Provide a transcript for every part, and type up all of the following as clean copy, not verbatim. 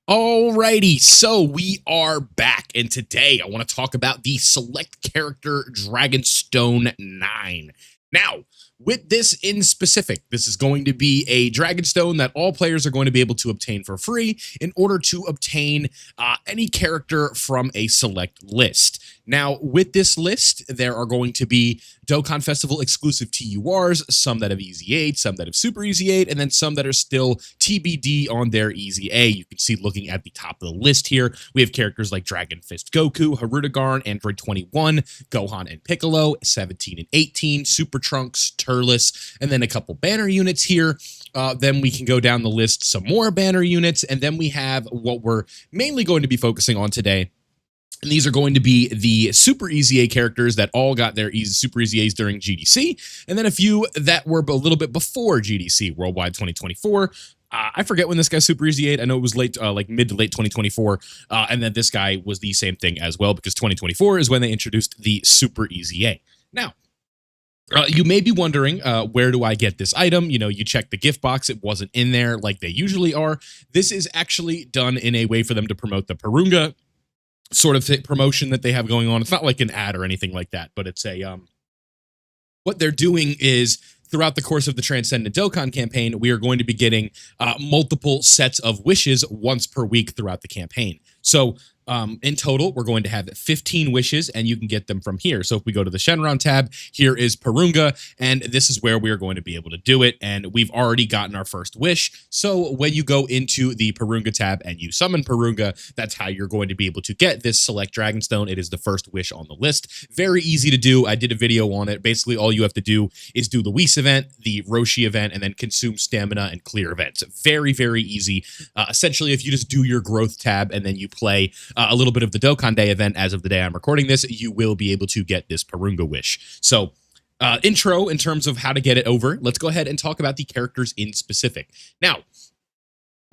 Alrighty, so we are back, and today I want to talk about the select character Dragonstone 9. Now, with this in specific, this is going to be a Dragonstone that all players are going to be able to obtain for free in order to obtain any character from a select list. Now, with this list, there are going to be Dokkan Festival exclusive TURs, some that have Easy 8, some that have Super Easy 8, and then some that are still TBD on their Easy A. You can see looking at the top of the list here, we have characters like Dragon Fist Goku, Harudegarn, Android 21, Gohan and Piccolo, 17 and 18, Super Trunks, Turles, and then a couple banner units here. Then we can go down the list some more banner units, and then we have what we're mainly going to be focusing on today. And these are going to be the Super Easy A characters that all got their Super Easy A's during GDC, and then a few that were a little bit before GDC, Worldwide 2024. I forget when this guy's Super Easy 8. I know it was late, like mid to late 2024. And then this guy was the same thing as well, because 2024 is when they introduced the Super Easy A. Now, you may be wondering, where do I get this item? You know, you check the gift box, it wasn't in there like they usually are. This is actually done in a way for them to promote the Purunga sort of promotion that they have going on. It's not like an ad or anything like that, but it's a what they're doing is throughout the course of the Transcendent Dokkan campaign, we are going to be getting multiple sets of wishes once per week throughout the campaign. So in total, we're going to have 15 wishes, and you can get them from here. So if we go to the Shenron tab, here is Purunga, and this is where we are going to be able to do it. And we've already gotten our first wish. So when you go into the Purunga tab and you summon Purunga, that's how you're going to be able to get this select Dragonstone. It is the first wish on the list. Very easy to do. I did a video on it. Basically, all you have to do is do the Whis event, the Roshi event, and then consume stamina and clear events. Very, very easy. Essentially, if you just do your growth tab and then you play a little bit of the Dokkan Day event as of the day I'm recording this, you will be able to get this Purunga wish. So intro in terms of how to get it over, let's go ahead and talk about the characters in specific. Now,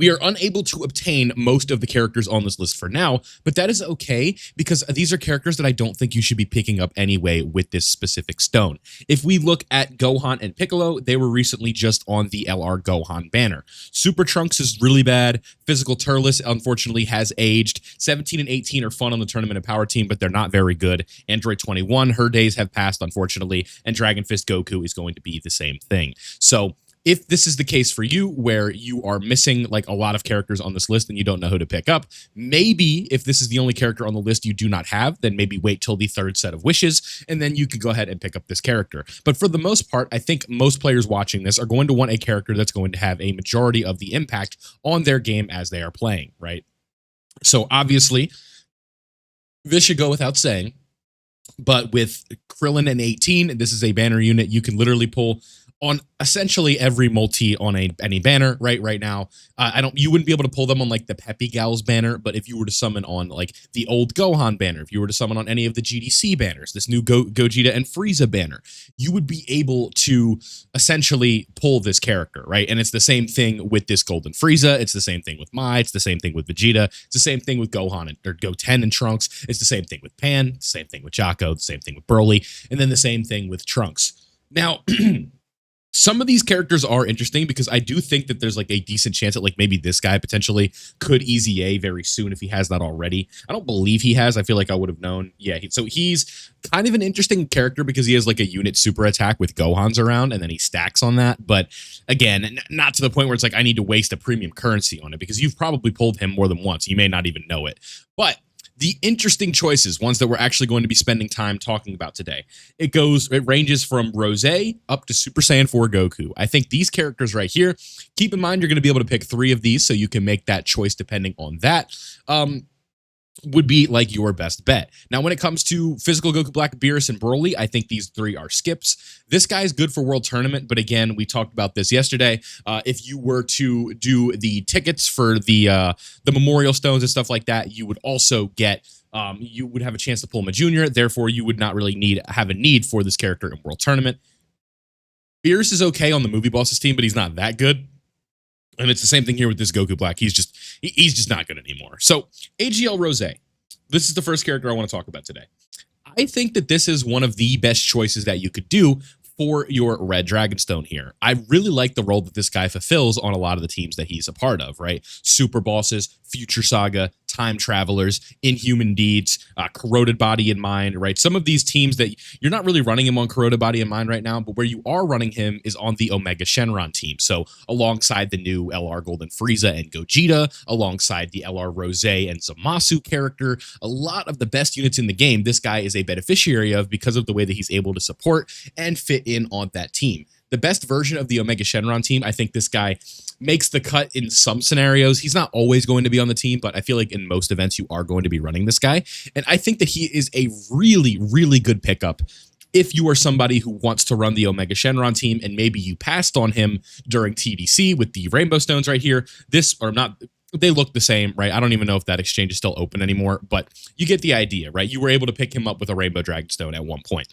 we are unable to obtain most of the characters on this list for now, but that is okay because these are characters that I don't think you should be picking up anyway with this specific stone. If we look at Gohan and Piccolo, they were recently just on the LR Gohan banner. Super Trunks is really bad. Physical Turles, unfortunately, has aged. 17 and 18 are fun on the Tournament and Power Team, but they're not very good. Android 21, her days have passed, unfortunately, and Dragon Fist Goku is going to be the same thing. So if this is the case for you, where you are missing like a lot of characters on this list and you don't know who to pick up, maybe if this is the only character on the list you do not have, then maybe wait till the third set of wishes, and then you can go ahead and pick up this character. But for the most part, I think most players watching this are going to want a character that's going to have a majority of the impact on their game as they are playing, right? So obviously, this should go without saying, but with Krillin and 18, this is a banner unit you can literally pull on essentially every multi on any banner right now. You wouldn't be able to pull them on like the Peppy Gals banner, but if you were to summon on like the old Gohan banner, if you were to summon on any of the GDC banners, this new Gogeta and Frieza banner, you would be able to essentially pull this character, right? And it's the same thing with this Golden Frieza. It's the same thing with Mai. It's the same thing with Vegeta. It's the same thing with Gohan or Goten and Trunks. It's the same thing with Pan. The same thing with Jaco. The same thing with Broly, and then the same thing with Trunks. Now, some of these characters are interesting because I do think that there's like a decent chance that like maybe this guy potentially could Easy A very soon if he has that already. I don't believe he has. I feel like I would have known. Yeah, so he's kind of an interesting character because he has like a unit super attack with Gohan's around and then he stacks on that. But again, not to the point where it's like I need to waste a premium currency on it because you've probably pulled him more than once. You may not even know it. But the interesting choices, ones that we're actually going to be spending time talking about today, it ranges from Rose up to Super Saiyan 4 Goku. I think these characters right here, keep in mind you're going to be able to pick 3 of these, so you can make that choice depending on that. Would be like your best bet. Now, when it comes to physical Goku Black, Beerus, and Broly, I think these 3 are skips. This guy's good for World Tournament, but again, we talked about this yesterday. If you were to do the tickets for the Memorial Stones and stuff like that, you would also get you would have a chance to pull him a junior. Therefore, you would not really have a need for this character in World Tournament. Beerus is okay on the Movie Bosses team, but he's not that good. And it's the same thing here with this Goku Black. He's just not good anymore. So AGL Rose, this is the first character I want to talk about today. I think that this is one of the best choices that you could do for your Red Dragonstone here. I really like the role that this guy fulfills on a lot of the teams that he's a part of, right? Super Bosses, Future Saga, Time Travelers, Inhuman Deeds, Corroded Body and Mind, right? Some of these teams that you're not really running him on Corroded Body and Mind right now, but where you are running him is on the Omega Shenron team. So alongside the new LR Golden Frieza and Gogeta, alongside the LR Rose and Zamasu character, a lot of the best units in the game, this guy is a beneficiary of because of the way that he's able to support and fit in on that team. The best version of the Omega Shenron team, I think this guy makes the cut in some scenarios. He's not always going to be on the team, but I feel like in most events you are going to be running this guy. And I think that he is a really, really good pickup if you are somebody who wants to run the Omega Shenron team and maybe you passed on him during TDC with the Rainbow Stones right here. This, or not, they look the same, right? I don't even know if that exchange is still open anymore, but you get the idea, right? You were able to pick him up with a Rainbow Dragonstone at one point.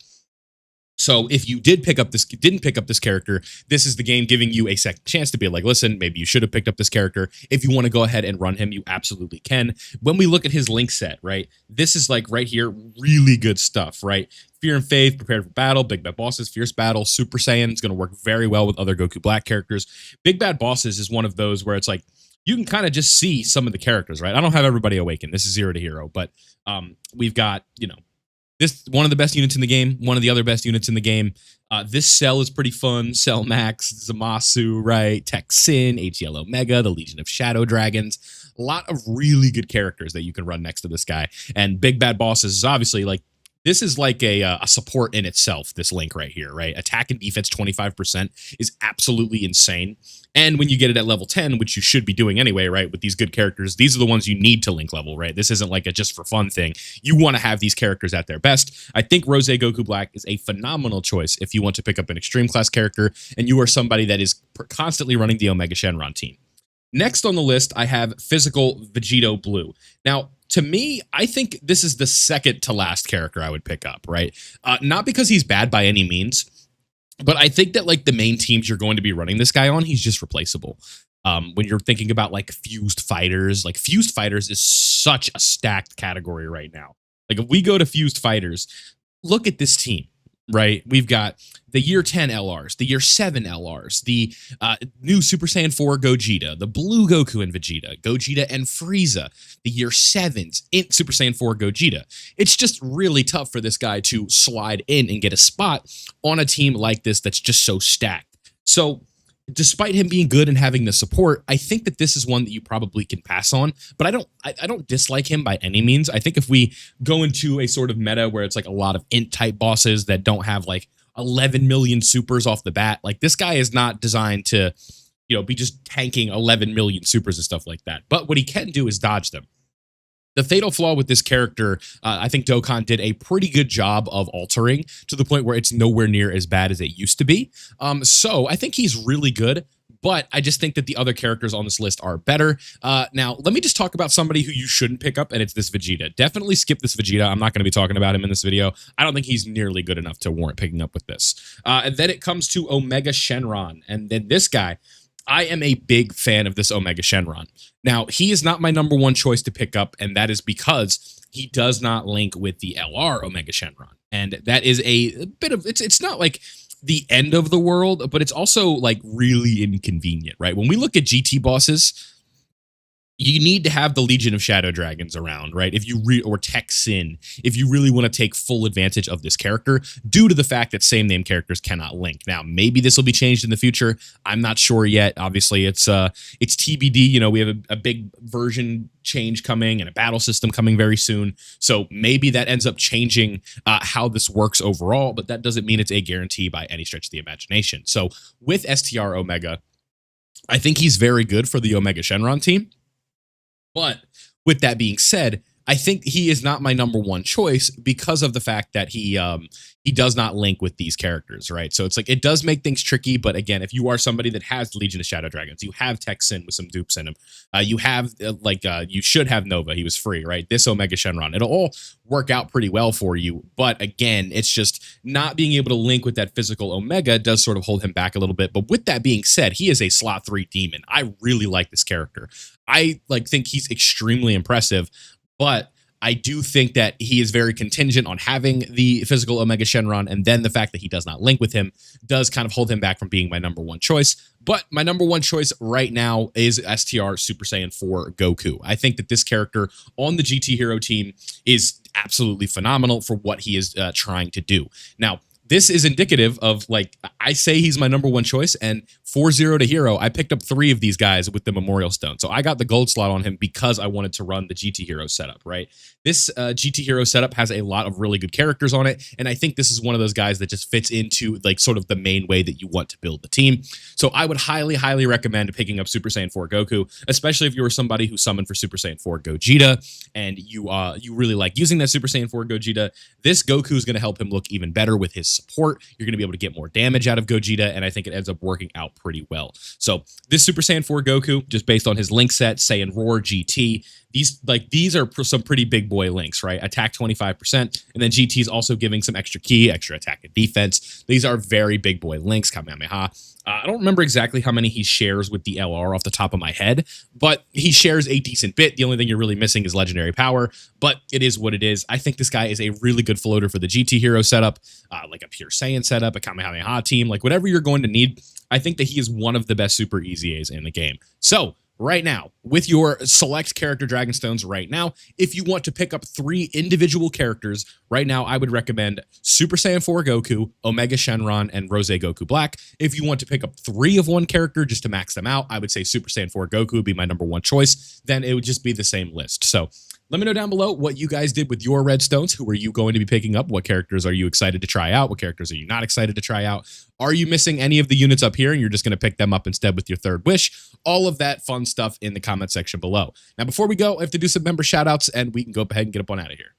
So if you didn't pick up this character, this is the game giving you a second chance to be like, listen, maybe you should have picked up this character. If you want to go ahead and run him, you absolutely can. When we look at his link set, right, this is like right here, really good stuff, right? Fear and Faith, Prepared for Battle, Big Bad Bosses, Fierce Battle, Super Saiyan is going to work very well with other Goku Black characters. Big Bad Bosses is one of those where it's like, you can kind of just see some of the characters, right? I don't have everybody awakened. This is 0 to Hero, but we've got, you know, this one of the best units in the game, one of the other best units in the game. This Cell is pretty fun. Cell Max, Zamasu, right? Tech Sin, HL Omega, the Legion of Shadow Dragons. A lot of really good characters that you can run next to this guy. And Big Bad Bosses is obviously like, this is like a support in itself, this link right here, right? Attack and defense 25% is absolutely insane. And when you get it at level 10, which you should be doing anyway, right, with these good characters, these are the ones you need to link level, right? This isn't like a just for fun thing. You want to have these characters at their best. I think Rose Goku Black is a phenomenal choice if you want to pick up an extreme class character and you are somebody that is constantly running the Omega Shenron team. Next on the list, I have Physical Vegito Blue. Now, to me, I think this is the second to last character I would pick up, right? Not because he's bad by any means, but I think that like the main teams you're going to be running this guy on, he's just replaceable. When you're thinking about like Fused Fighters, like Fused Fighters is such a stacked category right now. Like if we go to Fused Fighters, look at this team, right? We've got the year 10 LRs, the year 7 LRs, the new Super Saiyan 4 Gogeta, the blue Goku and Gogeta and Frieza, the year 7s in Super Saiyan 4 Gogeta. It's just really tough for this guy to slide in and get a spot on a team like this that's just so stacked. So despite him being good and having the support, I think that this is one that you probably can pass on, but I don't dislike him by any means. I think if we go into a sort of meta where it's like a lot of int type bosses that don't have like 11 million supers off the bat, like this guy is not designed to, you know, be just tanking 11 million supers and stuff like that. But what he can do is dodge them. The fatal flaw with this character, I think Dokkan did a pretty good job of altering to the point where it's nowhere near as bad as it used to be. So I think he's really good, but I just think that the other characters on this list are better. Now, let me just talk about somebody who you shouldn't pick up, and it's this Vegeta. Definitely skip this Vegeta. I'm not going to be talking about him in this video. I don't think he's nearly good enough to warrant picking up with this. And then it comes to Omega Shenron, and then this guy, I am a big fan of this Omega Shenron. Now, he is not my number one choice to pick up, and that is because he does not link with the LR Omega Shenron. And that is a bit of, it's not like the end of the world, but it's also like really inconvenient, right? When we look at GT bosses, you need to have the Legion of Shadow Dragons around, right? If you or Tech Sin, if you really want to take full advantage of this character, due to the fact that same name characters cannot link. Now, maybe this will be changed in the future. I'm not sure yet. Obviously, it's TBD. You know, we have a big version change coming and a battle system coming very soon. So maybe that ends up changing how this works overall, but that doesn't mean it's a guarantee by any stretch of the imagination. So with STR Omega, I think he's very good for the Omega Shenron team. But with that being said, I think he is not my number one choice because of the fact that he does not link with these characters, right? So it's like, it does make things tricky, but again, if you are somebody that has the Legion of Shadow Dragons, you have Tech Sin with some dupes in him, you have, you should have Nova, he was free, right? This Omega Shenron, it'll all work out pretty well for you, but again, it's just not being able to link with that physical Omega does sort of hold him back a little bit, but with that being said, he is a slot 3 demon. I really like this character. I think he's extremely impressive, but I do think that he is very contingent on having the physical Omega Shenron, and then the fact that he does not link with him does kind of hold him back from being my number one choice. But my number one choice right now is STR Super Saiyan 4 Goku. I think that this character on the GT Hero team is absolutely phenomenal for what he is trying to do. Now, this is indicative of, like, I say he's my number one choice, and 4-0 to Hero, I picked up 3 of these guys with the Memorial Stone. So I got the gold slot on him because I wanted to run the GT Hero setup, right? This GT Hero setup has a lot of really good characters on it, and I think this is one of those guys that just fits into, like, sort of the main way that you want to build the team. So I would highly, highly recommend picking up Super Saiyan 4 Goku, especially if you were somebody who summoned for Super Saiyan 4 Gogeta, and you really like using that Super Saiyan 4 Gogeta. This Goku is going to help him look even better with his support. You're going to be able to get more damage out of Gogeta, and I think it ends up working out pretty well. So this Super Saiyan 4 Goku, just based on his link set, Saiyan Roar GT, these are some pretty big boy links, right? Attack 25%, and then GT is also giving some extra ki, extra attack and defense. These are very big boy links, Kamehameha. I don't remember exactly how many he shares with the LR off the top of my head, but he shares a decent bit. The only thing you're really missing is legendary power, but it is what it is. I think this guy is a really good floater for the GT Hero setup, like a Pure Saiyan setup, a Kamehameha team, like whatever you're going to need. I think that he is one of the best Super Easy A's in the game. So right now, with your select character Dragonstones right now, if you want to pick up 3 individual characters, right now I would recommend Super Saiyan 4 Goku, Omega Shenron, and Rose Goku Black. If you want to pick up 3 of one character just to max them out, I would say Super Saiyan 4 Goku would be my number one choice. Then it would just be the same list. So let me know down below what you guys did with your red stones. Who are you going to be picking up? What characters are you excited to try out? What characters are you not excited to try out? Are you missing any of the units up here and you're just going to pick them up instead with your third wish? All of that fun stuff in the comment section below. Now, before we go, I have to do some member shout outs and we can go ahead and get up on out of here.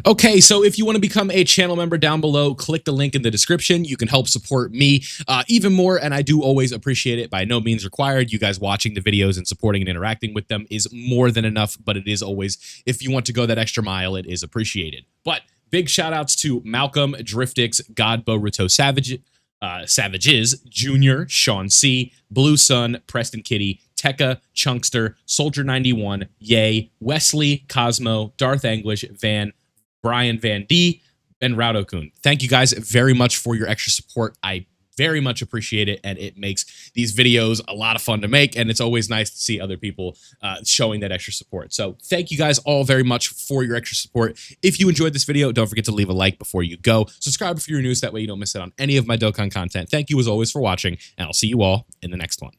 Okay, so if you want to become a channel member down below, click the link in the description. You can help support me even more, and I do always appreciate it. By no means required. You guys watching the videos and supporting and interacting with them is more than enough, but it is always, if you want to go that extra mile, it is appreciated. But big shout outs to Malcolm, Driftix, God Boruto Savages, Junior, Sean C, Blue Sun, Preston Kitty, Tekka, Chunkster, Soldier 91, Yay, Wesley, Cosmo, Darth Anglish, Van, Brian Van D, and Raudo-kun. Thank you guys very much for your extra support. I very much appreciate it, and it makes these videos a lot of fun to make, and it's always nice to see other people showing that extra support. So thank you guys all very much for your extra support. If you enjoyed this video, don't forget to leave a like before you go. Subscribe if you're new, so that way you don't miss out on any of my Dokkan content. Thank you as always for watching, and I'll see you all in the next one.